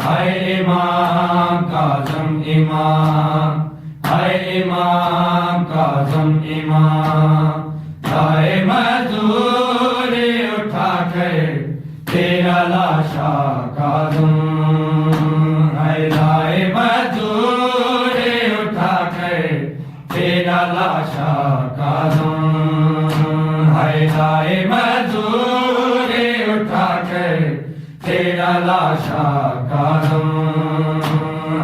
हाय इमाम काज़म इमाम, हाय इमाम काज़म इमाम। लाए मजदूर उठा कर तेरा लाशा काज़म, हाय लाए मजदूर उठा कर तेरा लाशा काज़म, हाय लाए मजदूर उठा कर तेरा लाशा काज़म,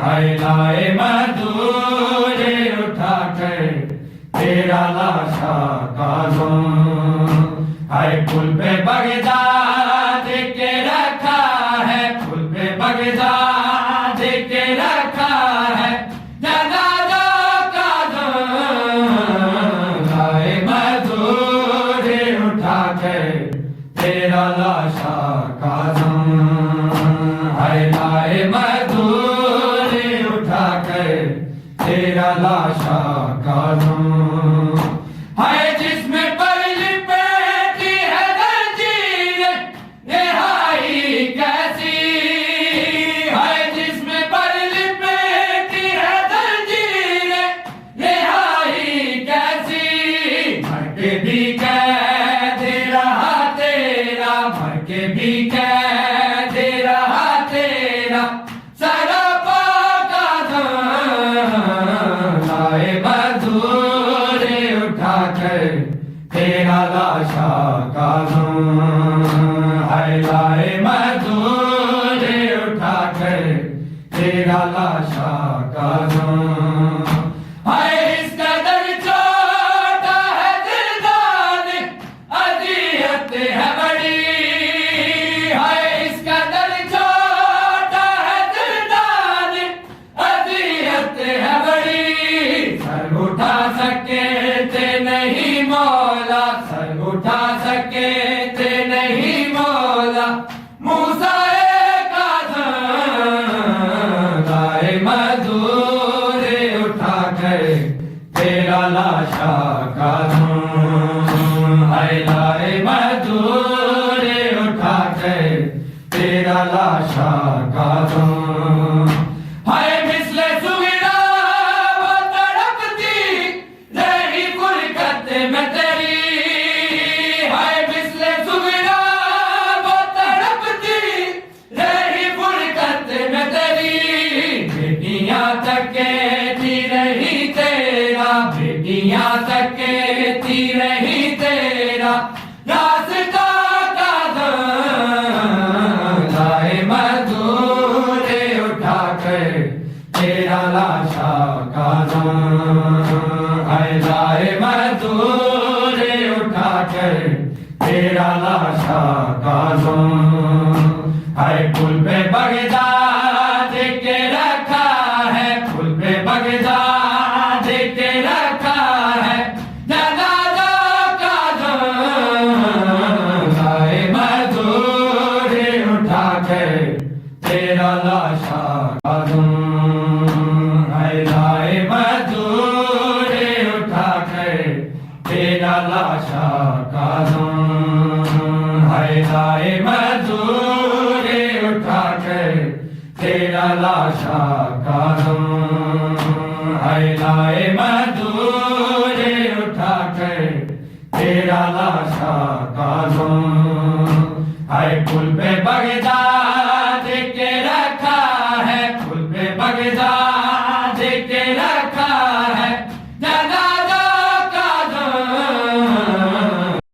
हाय लाए मजदूर उठा कर तेरा लाशा काज़म। हाय पुल पे बगदाद के रखा है, पुल पे बगदाद के रखा है जनाजा काज़म, लाए मजदूर उठा कर तेरा लाशा काज़म, हाय लाए मजदूर उठा कर तेरा लाशा काज़म। हाय जिसमें पर लिपेटी है जंजीरें रिहाई कैसी, हाय जिसमें पर लिपेटी है जंजीरें रिहाई कैसी। मर के भी कैद रहा तेरा, मर के भी कैद रहा तेरा सरापा काज़म, लाए मजदूर उठा कर तेरा लाशा काज़म, हाय लाए मजदूर उठा कर तेरा लाशा काज़म। हाय इस कदर छोटा है दिलदार अज़ियत है बड़ी, हाय इस कदर छोटा है दिलदार अज़ियत है बड़ी। सर उठा सके थे नहीं मौला, सर उठा सके थे नहीं मौला मूसा काज़म, लाए मजदूर उठा कर तेरा लाशा काज़म, हाय लाए मजदूर उठा कर तेरा लाशा काज़म। हाय मिसले सुगिरा वो तड़पती रही फुरकत में तेरी, हाय मिसले सुगिरा वो तड़पती रही फुरकत में तेरी। बेटियां तके थी रही तेरा, बेटियां तके थी रही तेरा रास्ता काज़म, लाए मजदूर उठा कर तेरा लाशा काज़म, हाय लाए मजदूर उठा कर तेरा लाशा काज़म। हाय पुल पे बगदाद के रखा है, पुल पे बगदाद के रखा है जनाजा काज़म, लाए मजदूर उठा कर तेरा लाशा काज़म, हाय लाए मजदूर उठा कर तेरा लाशा काज़म, हाय लाए मजदूर उठा कर तेरा लाशा काज़म, हाय लाए मजदूर उठा कर तेरा लाशा काज़म। हाय पुल पे बगदाद